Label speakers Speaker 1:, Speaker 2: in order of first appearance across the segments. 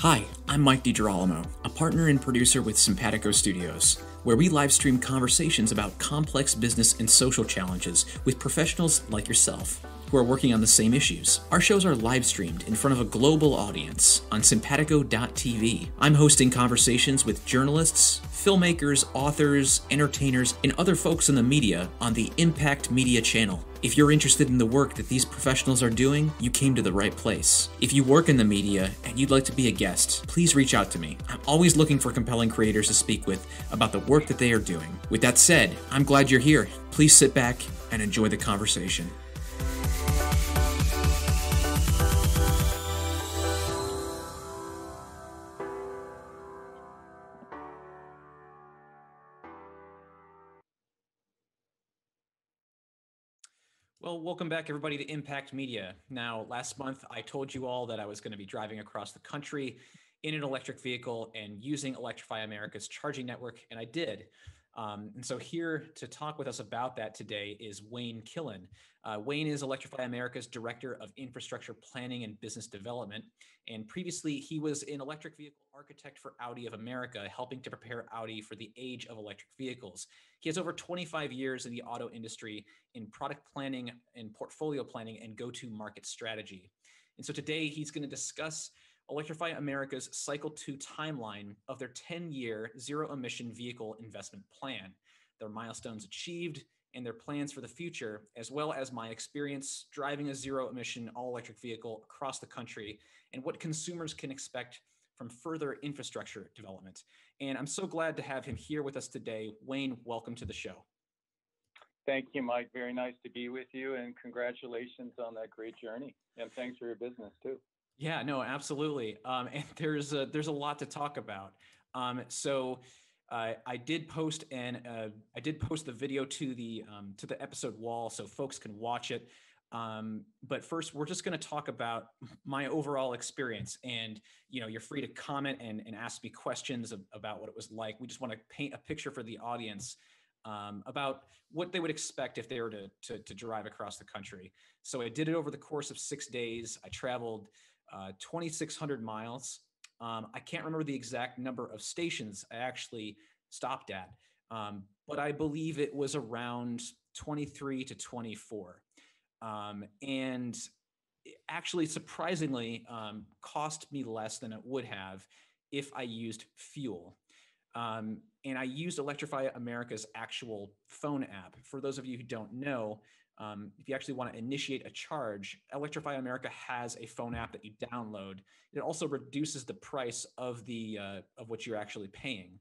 Speaker 1: Hi, I'm Mike DiGirolamo, a partner and producer with Simpatico Studios, where we live stream conversations about complex business and social challenges with professionals like yourself who are working on the same issues. Our shows are live streamed in front of a global audience on simpatico.tv. I'm hosting conversations with journalists, filmmakers, authors, entertainers, and other folks in the media on the Impact Media channel. If you're interested in the work that these professionals are doing, you came to the right place. If you work in the media and you'd like to be a guest, please reach out to me. I'm always looking for compelling creators to speak with about the work that they are doing. With that said, I'm glad you're here. Please sit back and enjoy the conversation. Well, welcome back, everybody, to Impact Media. Now, last month, I told you all that I was going to be driving across the country in an electric vehicle and using Electrify America's charging network, and I did. And so here to talk with us about that today is Wayne Killen. Wayne is Electrify America's Director of Infrastructure Planning and Business Development. And previously, he was an electric vehicle architect for Audi of America, helping to prepare Audi for the age of electric vehicles. He has over 25 years in the auto industry in product planning and portfolio planning and go-to-market strategy. And so today he's going to discuss Electrify America's Cycle 2 timeline of their 10-year zero-emission vehicle investment plan, their milestones achieved, and their plans for the future, as well as my experience driving a zero-emission all-electric vehicle across the country and what consumers can expect from further infrastructure development. And I'm so glad to have him here with us today. Wayne, welcome to the show.
Speaker 2: Thank you, Mike. Very nice to be with you, and congratulations on that great journey. And thanks for your business too.
Speaker 1: Yeah, no, absolutely. And there's a lot to talk about. I did post the video to the episode wall so folks can watch it. But first, we're just going to talk about my overall experience, and you're free to comment and ask me questions about what it was like. We just want to paint a picture for the audience about what they would expect if they were to drive across the country. So I did it over the course of 6 days. I traveled 2,600 miles. I can't remember the exact number of stations I actually stopped at, but I believe it was around 23 to 24. And it actually, surprisingly, cost me less than it would have if I used fuel. And I used Electrify America's actual phone app. For those of you who don't know, if you actually want to initiate a charge, Electrify America has a phone app that you download. It also reduces the price of of what you're actually paying.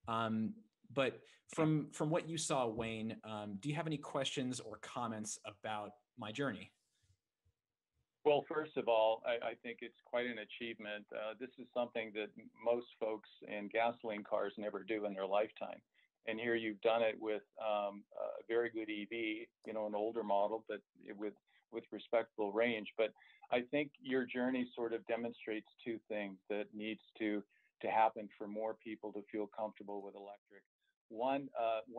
Speaker 1: But from what you saw, Wayne, do you have any questions or comments about my journey?
Speaker 2: Well, first of all, I think it's quite an achievement. This is something that most folks in gasoline cars never do in their lifetime. And here you've done it with a very good EV, an older model, but with respectable range. But I think your journey sort of demonstrates two things that needs to happen for more people to feel comfortable with electric. One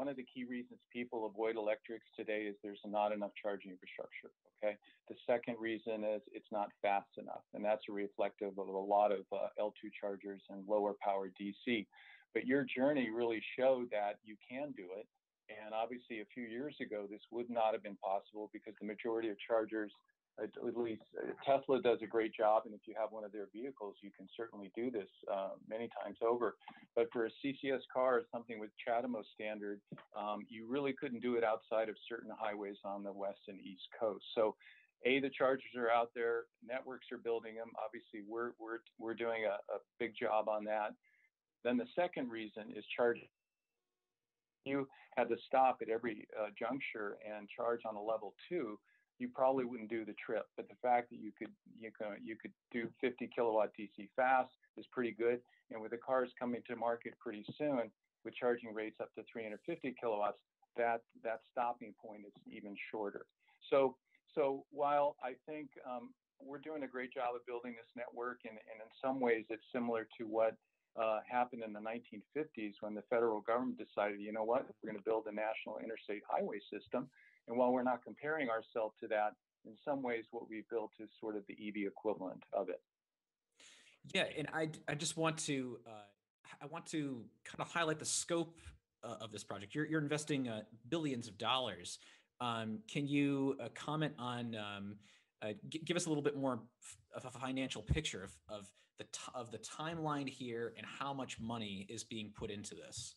Speaker 2: of the key reasons people avoid electrics today is there's not enough charging infrastructure. Okay. The second reason is it's not fast enough, and that's a reflective of a lot of L2 chargers and lower power DC. But your journey really showed that you can do it. And obviously, a few years ago, this would not have been possible because the majority of chargers, at least Tesla does a great job. And if you have one of their vehicles, you can certainly do this many times over. But for a CCS car, something with CHAdeMO standard, you really couldn't do it outside of certain highways on the West and East Coast. So the chargers are out there, networks are building them. Obviously, we're doing a big job on that. Then the second reason is charging. You had to stop at every juncture and charge on a level 2, you probably wouldn't do the trip. But the fact that you could do 50 kilowatt DC fast is pretty good. And with the cars coming to market pretty soon, with charging rates up to 350 kilowatts, that stopping point is even shorter. So while I think we're doing a great job of building this network, and in some ways it's similar to what happened in the 1950s when the federal government decided, you know what, we're going to build a national interstate highway system. And while we're not comparing ourselves to that, in some ways what we built is sort of the EV equivalent of it.
Speaker 1: Yeah, and I just want to I want to kind of highlight the scope of this project. You're investing billions of dollars. Can you comment on give us a little bit more of a financial picture of the timeline here and how much money is being put into this?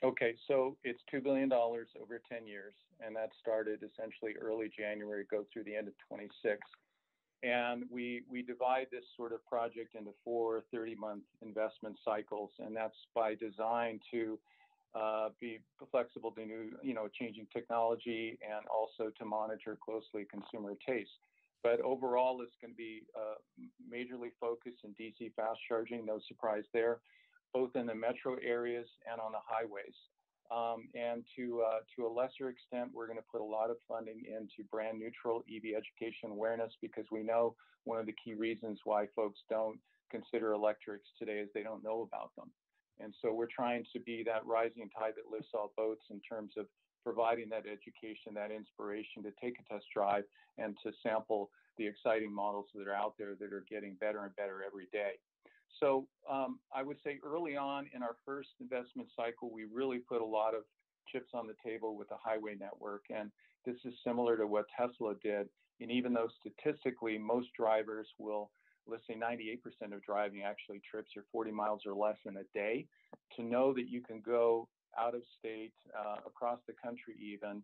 Speaker 2: Okay, so it's $2 billion over 10 years, and that started essentially early January, go through the end of 26. And we divide this sort of project into 4 30-month investment cycles, and that's by design to be flexible to new, changing technology, and also to monitor closely consumer taste. But overall, it's going to be majorly focused in DC fast charging, no surprise there, both in the metro areas and on the highways. And to a lesser extent, we're going to put a lot of funding into brand neutral EV education awareness, because we know one of the key reasons why folks don't consider electrics today is they don't know about them. And so we're trying to be that rising tide that lifts all boats in terms of providing that education, that inspiration to take a test drive and to sample the exciting models that are out there that are getting better and better every day. So I would say early on in our first investment cycle, we really put a lot of chips on the table with the highway network. And this is similar to what Tesla did. And even though statistically most drivers will, let's say 98% of driving actually trips are 40 miles or less in a day, to know that you can go out of state, across the country even,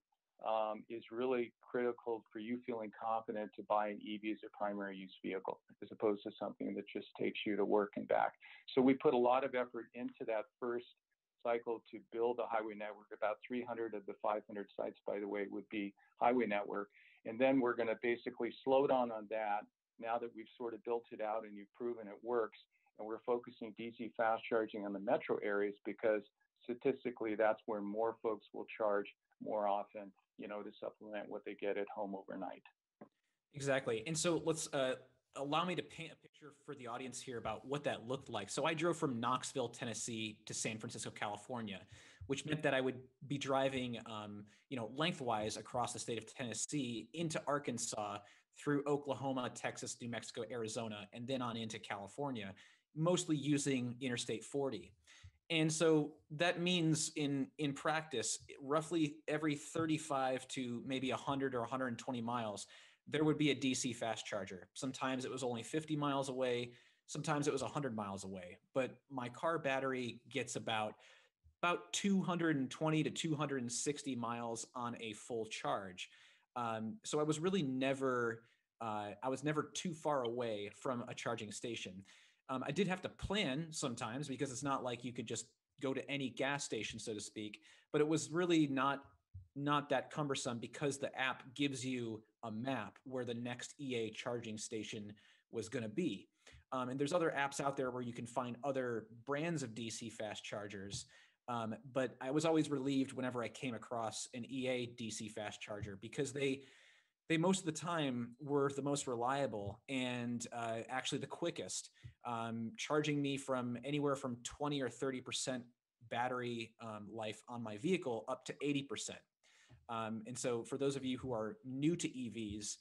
Speaker 2: is really critical for you feeling confident to buy an EV as a primary use vehicle, as opposed to something that just takes you to work and back. So we put a lot of effort into that first cycle to build a highway network. About 300 of the 500 sites, by the way, would be highway network. And then we're going to basically slow down on that now that we've sort of built it out and you've proven it works. And we're focusing DC fast charging on the metro areas, because statistically, that's where more folks will charge more often, to supplement what they get at home overnight.
Speaker 1: Exactly. And so let's allow me to paint a picture for the audience here about what that looked like. So I drove from Knoxville, Tennessee to San Francisco, California, which meant that I would be driving, lengthwise across the state of Tennessee into Arkansas, through Oklahoma, Texas, New Mexico, Arizona, and then on into California, mostly using Interstate 40. And so that means in practice, roughly every 35 to maybe 100 or 120 miles, there would be a DC fast charger. Sometimes it was only 50 miles away. Sometimes it was 100 miles away. But my car battery gets about 220 to 260 miles on a full charge. So I was really never, I was never too far away from a charging station. I did have to plan sometimes, because it's not like you could just go to any gas station, so to speak, but it was really not that cumbersome, because the app gives you a map where the next EA charging station was going to be. And there's other apps out there where you can find other brands of DC fast chargers. But I was always relieved whenever I came across an EA DC fast charger, because they most of the time were the most reliable and actually the quickest, charging me from anywhere from 20 or 30% battery life on my vehicle up to 80%. And so for those of you who are new to EVs,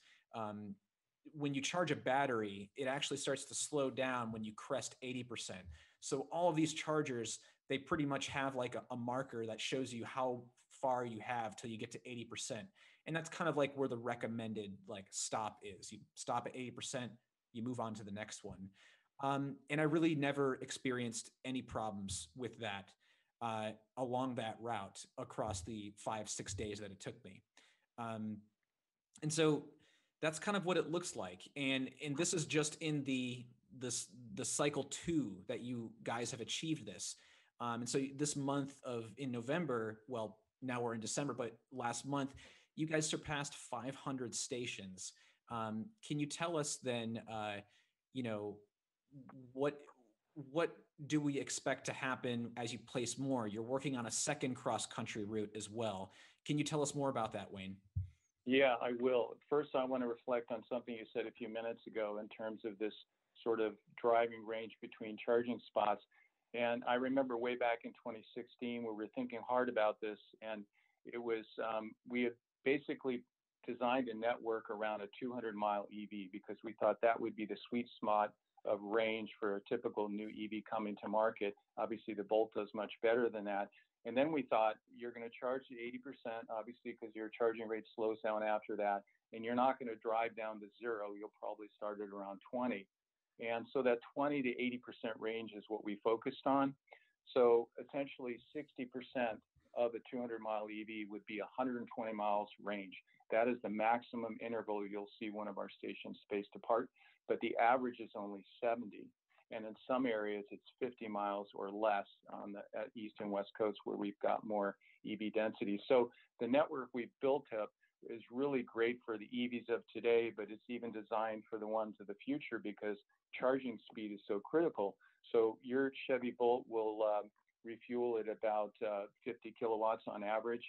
Speaker 1: when you charge a battery, it actually starts to slow down when you crest 80%. So all of these chargers, they pretty much have like a marker that shows you how far you have till you get to 80%. And that's kind of like where the recommended like stop is. You stop at 80%, you move on to the next one. And I really never experienced any problems with that along that route across the 5-6 days that it took me. And so that's kind of what it looks like. And this is just in the cycle 2 that you guys have achieved this. And so this month in November, well, now we're in December, but last month, you guys surpassed 500 stations. Can you tell us then, what do we expect to happen as you place more? You're working on a second cross-country route as well. Can you tell us more about that, Wayne?
Speaker 2: Yeah, I will. First, I want to reflect on something you said a few minutes ago in terms of this sort of driving range between charging spots. And I remember way back in 2016, we were thinking hard about this, and it was, we had basically designed designed a network around a 200-mile EV because we thought that would be the sweet spot of range for a typical new EV coming to market. Obviously, the Bolt does much better than that. And then we thought you're going to charge the 80%, obviously, because your charging rate slows down after that, and you're not going to drive down to zero. You'll probably start at around 20. And so that 20 to 80% range is what we focused on. So essentially 60% of a 200-mile EV would be 120 miles range. That is the maximum interval you'll see one of our stations spaced apart, but the average is only 70. And in some areas, it's 50 miles or less on the east and west coast where we've got more EV density. So the network we've built up is really great for the EVs of today, but it's even designed for the ones of the future because charging speed is so critical. So your Chevy Bolt will refuel at about 50 kilowatts on average.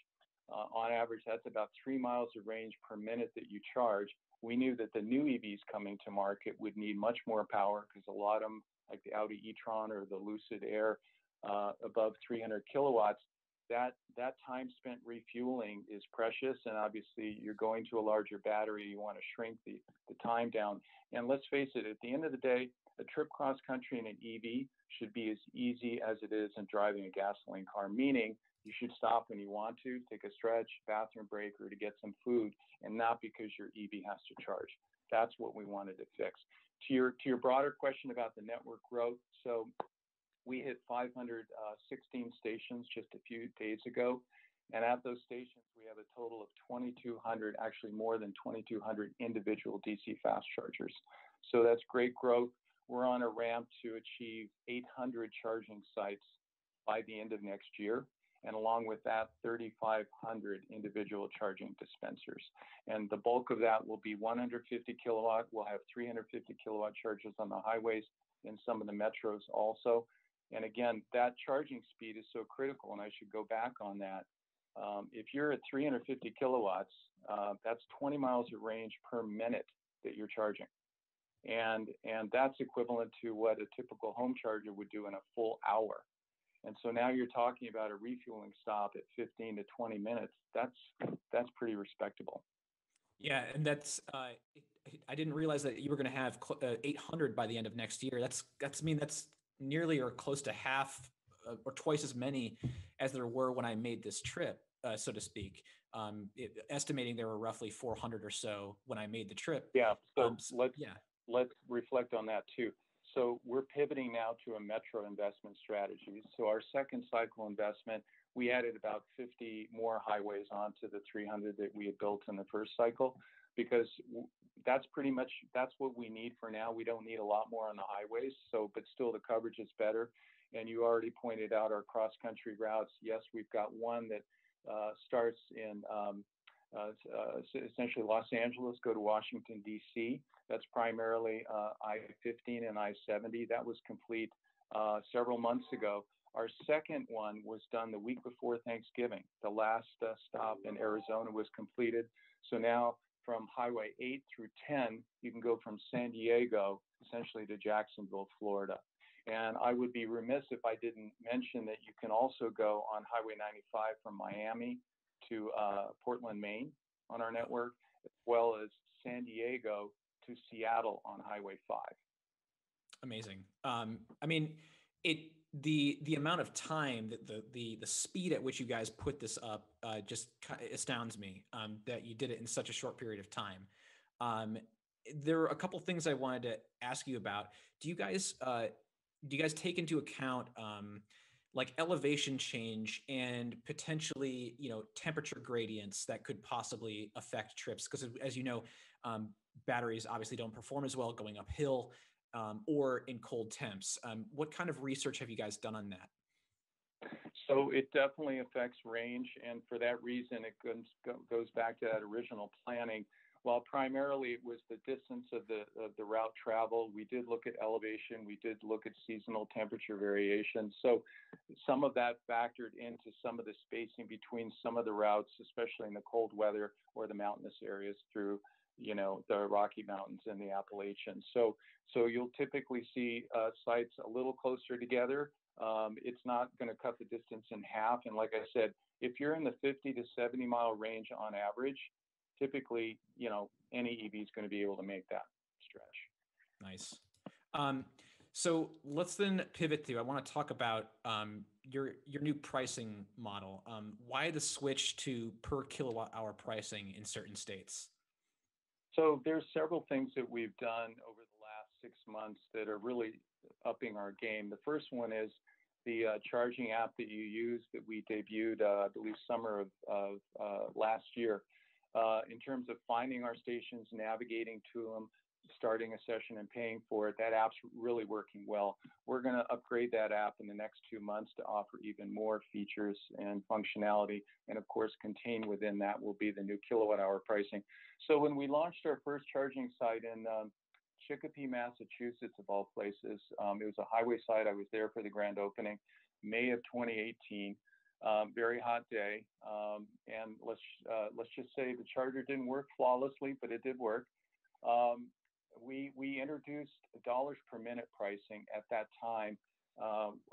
Speaker 2: On average, that's about 3 miles of range per minute that you charge. We knew that the new EVs coming to market would need much more power because a lot of them, like the Audi e-tron or the Lucid Air, above 300 kilowatts, that time spent refueling is precious. And obviously, you're going to a larger battery. You want to shrink the time down. And let's face it, at the end of the day, a trip cross country in an EV should be as easy as it is in driving a gasoline car, meaning you should stop when you want to, take a stretch, bathroom break, or to get some food, and not because your EV has to charge. That's what we wanted to fix. To your broader question about the network growth, so we hit 516 stations just a few days ago. And at those stations, we have a total of 2,200, actually more than 2,200 individual DC fast chargers. So that's great growth. We're on a ramp to achieve 800 charging sites by the end of next year. And along with that, 3,500 individual charging dispensers. And the bulk of that will be 150 kilowatt. We'll have 350 kilowatt chargers on the highways in some of the metros also. And again, that charging speed is so critical, and I should go back on that. If you're at 350 kilowatts, that's 20 miles of range per minute that you're charging. And that's equivalent to what a typical home charger would do in a full hour. And so now you're talking about a refueling stop at 15 to 20 minutes. That's pretty respectable.
Speaker 1: Yeah, and that's I didn't realize that you were going to have 800 by the end of next year. That's nearly or close to half or twice as many as there were when I made this trip, so to speak. Estimating there were roughly 400 or so when I made the trip.
Speaker 2: Yeah. So let's reflect on that too. So we're pivoting now to a metro investment strategy. So our second cycle investment, we added about 50 more highways onto the 300 that we had built in the first cycle, because that's what we need for now. We don't need a lot more on the highways. So, but still the coverage is better. And you already pointed out our cross country routes. Yes, we've got one that starts in essentially Los Angeles, go to Washington, D.C. That's primarily I-15 and I-70. That was complete several months ago. Our second one was done the week before Thanksgiving. The last stop in Arizona was completed. So now from Highway 8 through 10, you can go from San Diego essentially to Jacksonville, Florida. And I would be remiss if I didn't mention that you can also go on Highway 95 from Miami to Portland, Maine on our network, as well as San Diego to Seattle on Highway 5.
Speaker 1: Amazing. I mean, the amount of time that the speed at which you guys put this up just astounds me, that you did it in such a short period of time. There are a couple things I wanted to ask you about. Do you guys take into account like elevation change and potentially, temperature gradients that could possibly affect trips? Because as you know, batteries obviously don't perform as well going uphill or in cold temps. What kind of research have you guys done on that?
Speaker 2: So it definitely affects range. And for that reason, it goes back to that original planning. While primarily it was the distance of the route traveled, we did look at elevation. We did look at seasonal temperature variation. So some of that factored into some of the spacing between some of the routes, especially in the cold weather or the mountainous areas through, the Rocky Mountains and the Appalachians. So you'll typically see sites a little closer together. It's not going to cut the distance in half. And like I said, if you're in the 50 to 70 mile range on average, typically, any EV is going to be able to make that stretch.
Speaker 1: Nice. So let's then pivot to, I want to talk about your new pricing model. Why the switch to per kilowatt hour pricing in certain states?
Speaker 2: So there's several things that we've done over the last 6 months that are really upping our game. The first one is the charging app that you use that we debuted, I believe, summer of last year. In terms of finding our stations, navigating to them, starting a session and paying for it, that app's really working well. We're going to upgrade that app in the next 2 months to offer even more features and functionality. And of course, contained within that will be the new kilowatt hour pricing. So when we launched our first charging site in Chicopee, Massachusetts, of all places, it was a highway site. I was there for the grand opening, May of 2018. Very hot day, and let's just say the charger didn't work flawlessly, but it did work. We introduced dollars per minute pricing at that time.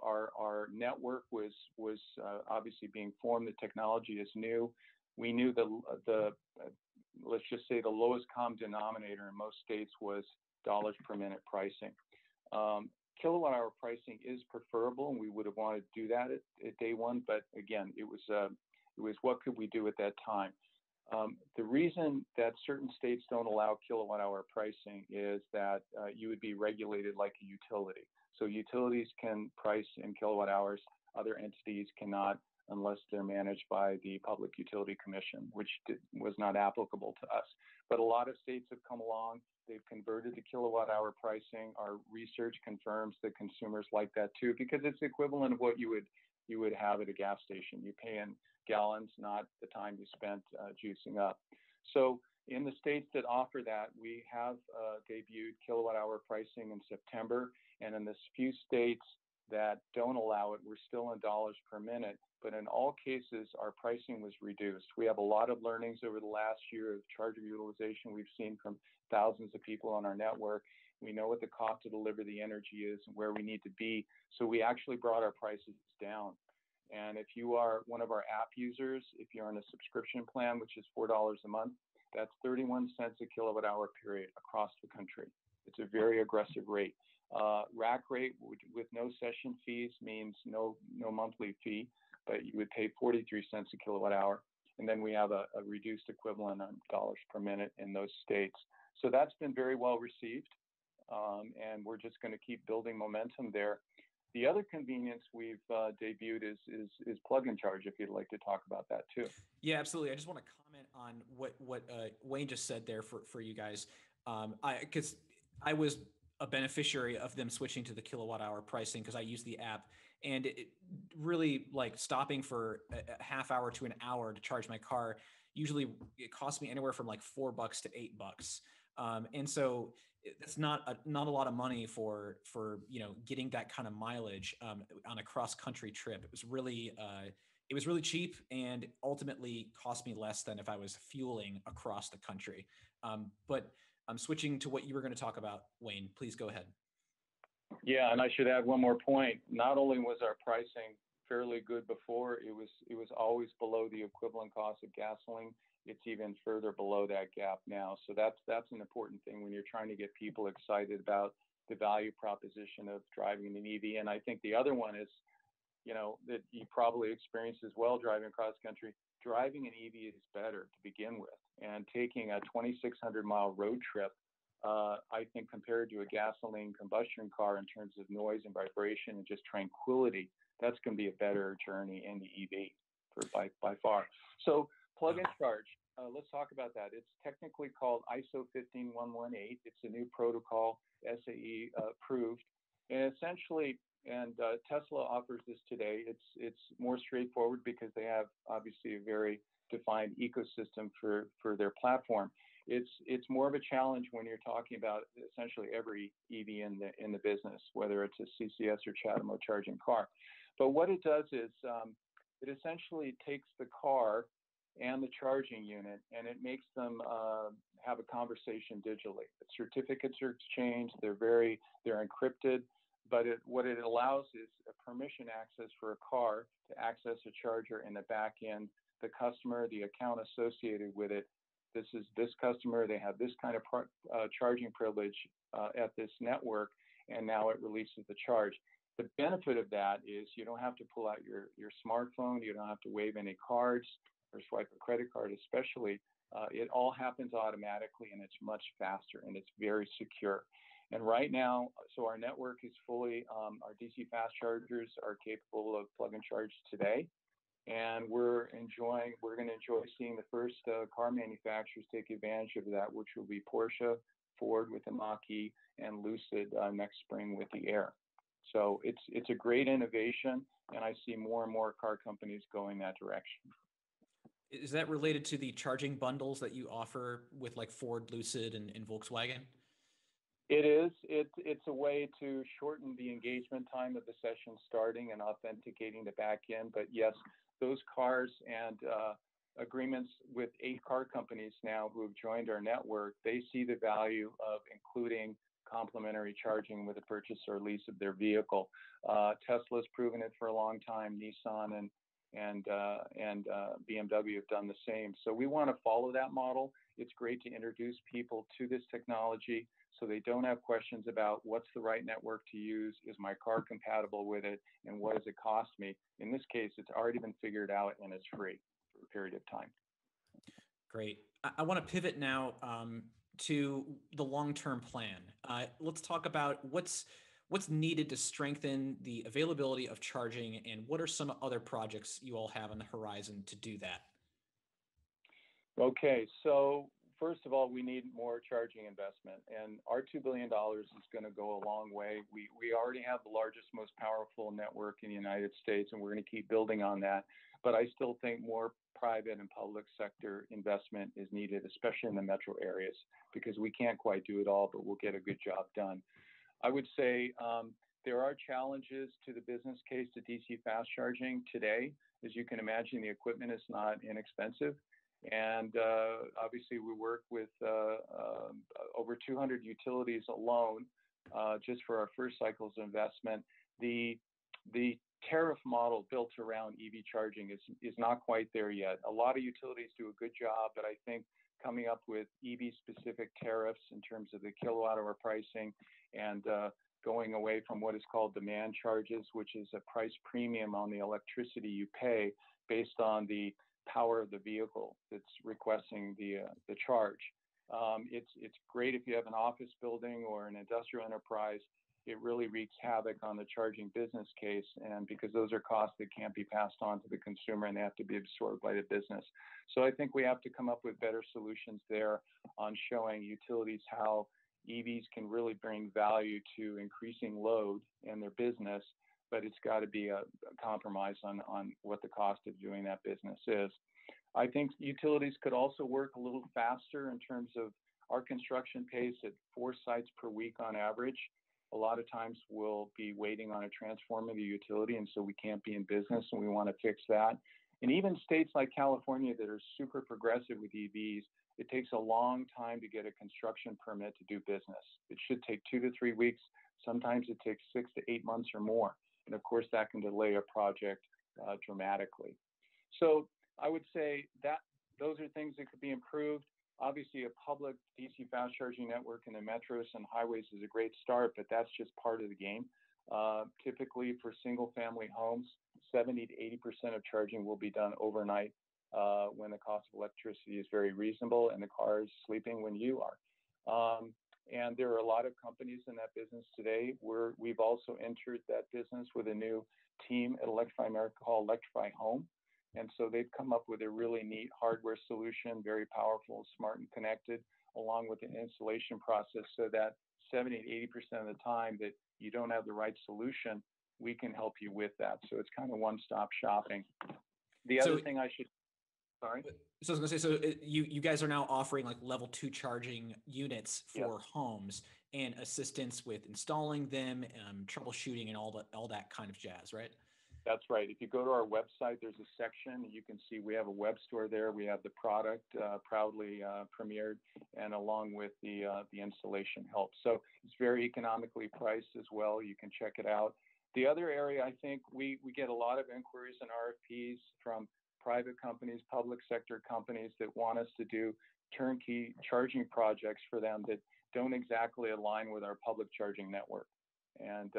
Speaker 2: Our network was obviously being formed. The technology is new. We knew the let's just say the lowest common denominator in most states was dollars per minute pricing. Kilowatt hour pricing is preferable, and we would have wanted to do that at day one. But again, it was what could we do at that time? The reason that certain states don't allow kilowatt hour pricing is that you would be regulated like a utility. So utilities can price in kilowatt hours. Other entities cannot unless they're managed by the Public Utility Commission, which was not applicable to us. But a lot of states have come along. They've converted to kilowatt hour pricing. Our research confirms that consumers like that too, because it's the equivalent of what you would have at a gas station. You pay in gallons, not the time you spent juicing up. So in the states that offer that, we have debuted kilowatt hour pricing in September. And in the few states that don't allow it, we're still in dollars per minute. But in all cases, our pricing was reduced. We have a lot of learnings over the last year of charger utilization we've seen from thousands of people on our network. We know what the cost to deliver the energy is and where we need to be. So we actually brought our prices down. And if you are one of our app users, if you're on a subscription plan, which is $4 a month, that's 31 cents a kilowatt hour period across the country. It's a very aggressive rate. Rack rate with no session fees means no monthly fee, but you would pay 43 cents a kilowatt hour. And then we have a reduced equivalent on dollars per minute in those states. So that's been very well received. And we're just going to keep building momentum there. The other convenience we've debuted is plug and charge, if you'd like to talk about that too.
Speaker 1: Yeah, absolutely. I just want to comment on what Wayne just said there for you guys. Because I was a beneficiary of them switching to the kilowatt hour pricing because I use the app, and it really, like, stopping for a half hour to an hour to charge my car, usually it costs me anywhere from like $4 to $8. And so it's not a lot of money for getting that kind of mileage on a cross country trip. It was really cheap, and ultimately cost me less than if I was fueling across the country. But I'm switching to what you were going to talk about, Wayne. Please go ahead.
Speaker 2: Yeah, and I should add one more point. Not only was our pricing fairly good before, it was always below the equivalent cost of gasoline. It's even further below that gap now. So that's an important thing when you're trying to get people excited about the value proposition of driving an EV. And I think the other one is, that you probably experienced as well driving across country. Driving an EV is better to begin with. And taking a 2,600 mile road trip, I think compared to a gasoline combustion car in terms of noise and vibration and just tranquility, that's going to be a better journey in the EV by far. So plug and charge. Let's talk about that. It's technically called ISO 15118. It's a new protocol, SAE approved, and essentially, Tesla offers this today. It's more straightforward because they have obviously a very defined ecosystem for their platform. It's more of a challenge when you're talking about essentially every EV in the business, whether it's a CCS or CHAdeMO charging car. But what it does is it essentially takes the car and the charging unit, and it makes them have a conversation digitally. The certificates are exchanged. They're encrypted, but what it allows is a permission access for a car to access a charger in the back end. The customer, the account associated with it, this is this customer, they have this kind of charging privilege at this network, and now it releases the charge. The benefit of that is you don't have to pull out your smartphone, you don't have to wave any cards or swipe a credit card especially. It all happens automatically, and it's much faster, and it's very secure. And right now, so our network is fully, our DC fast chargers are capable of plug and charge today. And we're going to enjoy seeing the first car manufacturers take advantage of that, which will be Porsche, Ford with the Mach-E, and Lucid next spring with the Air. So it's a great innovation, and I see more and more car companies going that direction.
Speaker 1: Is that related to the charging bundles that you offer with like Ford, Lucid, and Volkswagen?
Speaker 2: It is. It's a way to shorten the engagement time of the session starting and authenticating the back end. But yes, those cars and agreements with 8 car companies now who have joined our network, they see the value of including complimentary charging with the purchase or lease of their vehicle. Tesla's proven it for a long time. Nissan and BMW have done the same. So we want to follow that model. It's great to introduce people to this technology so they don't have questions about what's the right network to use, is my car compatible with it, and what does it cost me? In this case, it's already been figured out and it's free for a period of time.
Speaker 1: Great. I want to pivot now to the long-term plan. Let's talk about what's needed to strengthen the availability of charging, and what are some other projects you all have on the horizon to do that?
Speaker 2: Okay, so first of all, we need more charging investment, and our $2 billion is going to go a long way. We already have the largest, most powerful network in the United States, and we're going to keep building on that. But I still think more private and public sector investment is needed, especially in the metro areas, because we can't quite do it all, but we'll get a good job done. I would say there are challenges to the business case to DC fast charging today. As you can imagine, the equipment is not inexpensive. And obviously, we work with over 200 utilities alone just for our first cycles of investment. The tariff model built around EV charging is not quite there yet. A lot of utilities do a good job, but I think coming up with EV-specific tariffs in terms of the kilowatt-hour pricing and going away from what is called demand charges, which is a price premium on the electricity you pay based on the power of the vehicle that's requesting the charge. It's great if you have an office building or an industrial enterprise. It really wreaks havoc on the charging business case, and because those are costs that can't be passed on to the consumer and they have to be absorbed by the business. So I think we have to come up with better solutions there on showing utilities how EVs can really bring value to increasing load in their business, but it's got to be a compromise on what the cost of doing that business is. I think utilities could also work a little faster in terms of our construction pace at 4 sites per week on average. A lot of times we'll be waiting on a transformer of the utility, and so we can't be in business, and we want to fix that. And even states like California that are super progressive with EVs, it takes a long time to get a construction permit to do business. It should take 2 to 3 weeks. Sometimes it takes 6 to 8 months or more. And of course, that can delay a project dramatically. So I would say that those are things that could be improved. Obviously, a public DC fast charging network in the metros and highways is a great start, but that's just part of the game. Typically, for single-family homes, 70 to 80% of charging will be done overnight when the cost of electricity is very reasonable and the car is sleeping when you are. And there are a lot of companies in that business today. We've also entered that business with a new team at Electrify America called Electrify Home. And so they've come up with a really neat hardware solution, very powerful, smart and connected, along with an installation process so that 70 to 80% of the time that you don't have the right solution, we can help you with that. So it's kind of one-stop shopping. The other thing I should, sorry?
Speaker 1: So I was going to say, so you guys are now offering like level 2 charging units for homes and assistance with installing them, troubleshooting, and all that kind of jazz, right?
Speaker 2: That's right. If you go to our website, there's a section. You can see we have a web store there. We have the product proudly premiered, and along with the installation help. So it's very economically priced as well. You can check it out. The other area, I think we get a lot of inquiries and RFPs from private companies, public sector companies that want us to do turnkey charging projects for them that don't exactly align with our public charging network. And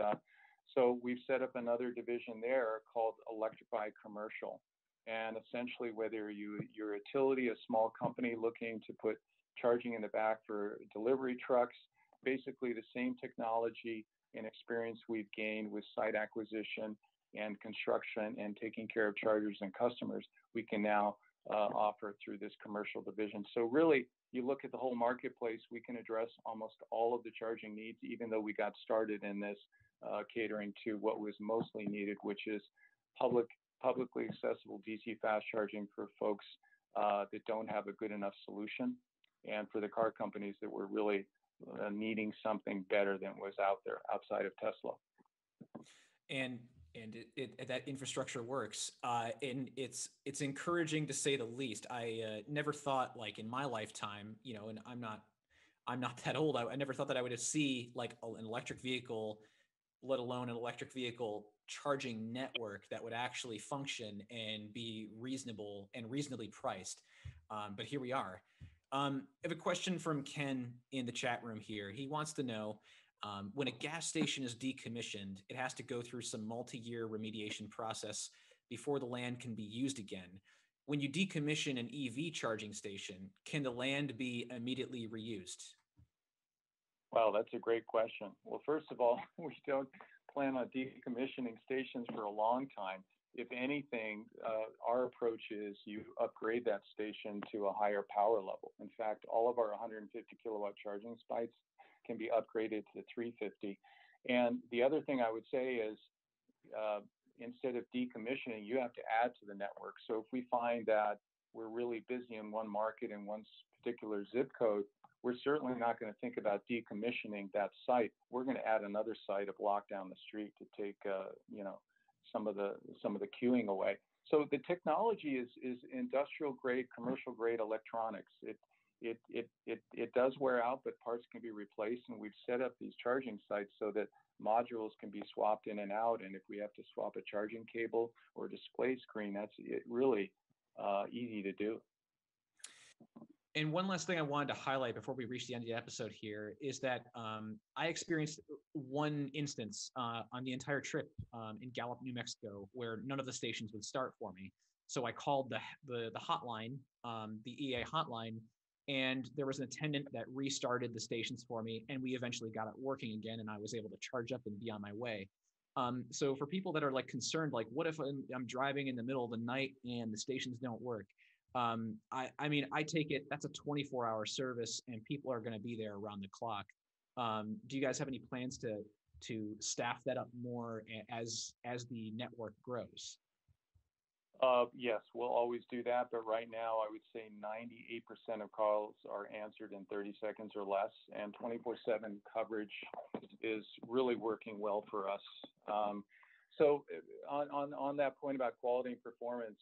Speaker 2: so we've set up another division there called Electrify Commercial. And essentially, whether you're a utility, a small company looking to put charging in the back for delivery trucks, basically the same technology and experience we've gained with site acquisition and construction and taking care of chargers and customers, we can now offer through this commercial division. So really, you look at the whole marketplace, we can address almost all of the charging needs, even though we got started in this catering to what was mostly needed, which is publicly accessible DC fast charging for folks that don't have a good enough solution, and for the car companies that were really needing something better than was out there outside of Tesla.
Speaker 1: And that infrastructure works, and it's encouraging to say the least. I never thought, like in my lifetime, and I'm not that old. I never thought that I would see like an electric vehicle, let alone an electric vehicle charging network that would actually function and be reasonable and reasonably priced. But here we are. I have a question from Ken in the chat room here. He wants to know, when a gas station is decommissioned, it has to go through some multi-year remediation process before the land can be used again. When you decommission an EV charging station, can the land be immediately reused?
Speaker 2: Wow, that's a great question. Well, first of all, we don't plan on decommissioning stations for a long time. If anything, our approach is you upgrade that station to a higher power level. In fact, all of our 150 kilowatt charging sites can be upgraded to 350. And the other thing I would say is, instead of decommissioning, you have to add to the network. So if we find that we're really busy in one market in one particular zip code, we're certainly not going to think about decommissioning that site. We're going to add another site a block down the street to take, some of the queuing away. So the technology is industrial grade, commercial grade electronics. It does wear out, but parts can be replaced, and we've set up these charging sites so that modules can be swapped in and out. And if we have to swap a charging cable or a display screen, that's really easy to do.
Speaker 1: And one last thing I wanted to highlight before we reach the end of the episode here is that I experienced one instance on the entire trip in Gallup, New Mexico, where none of the stations would start for me. So I called the hotline, the EA hotline, and there was an attendant that restarted the stations for me, and we eventually got it working again, and I was able to charge up and be on my way. So for people that are like concerned, like what if I'm driving in the middle of the night and the stations don't work? I mean, I take it that's a 24-hour service and people are going to be there around the clock. Do you guys have any plans to staff that up more as the network grows?
Speaker 2: Yes, we'll always do that. But right now, I would say 98% of calls are answered in 30 seconds or less, and 24/7 coverage is really working well for us. So on that point about quality and performance,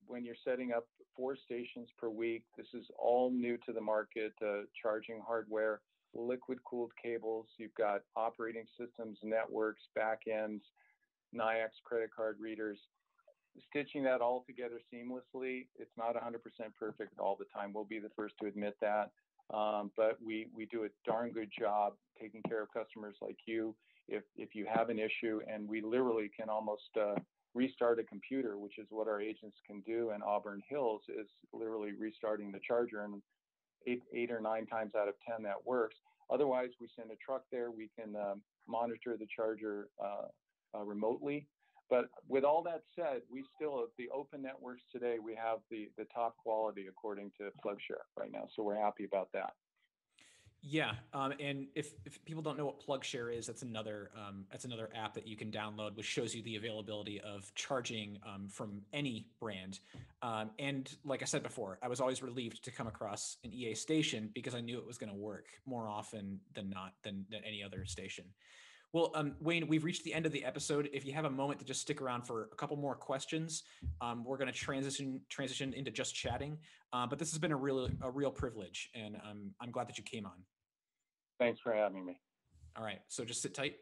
Speaker 2: when you're setting up 4 stations per week, this is all new to the market, charging hardware, liquid cooled cables. You've got operating systems, networks, backends, NIAX credit card readers. Stitching that all together seamlessly, it's not 100% perfect all the time. We'll be the first to admit that. But we do a darn good job taking care of customers like you. If you have an issue, and we literally can almost restart a computer, which is what our agents can do in Auburn Hills, is literally restarting the charger, and 8 or 9 times out of 10 that works. Otherwise, we send a truck there. We can monitor the charger remotely. But with all that said, we still, the open networks today, we have the top quality according to PlugShare right now. So we're happy about that.
Speaker 1: Yeah, and if people don't know what PlugShare is, that's another app that you can download, which shows you the availability of charging from any brand. And like I said before, I was always relieved to come across an EA station because I knew it was going to work more often than not than any other station. Well, Wayne, we've reached the end of the episode. If you have a moment to just stick around for a couple more questions, we're going to transition into just chatting. But this has been a real privilege, and I'm glad that you came on.
Speaker 2: Thanks for having me.
Speaker 1: All right, so just sit tight.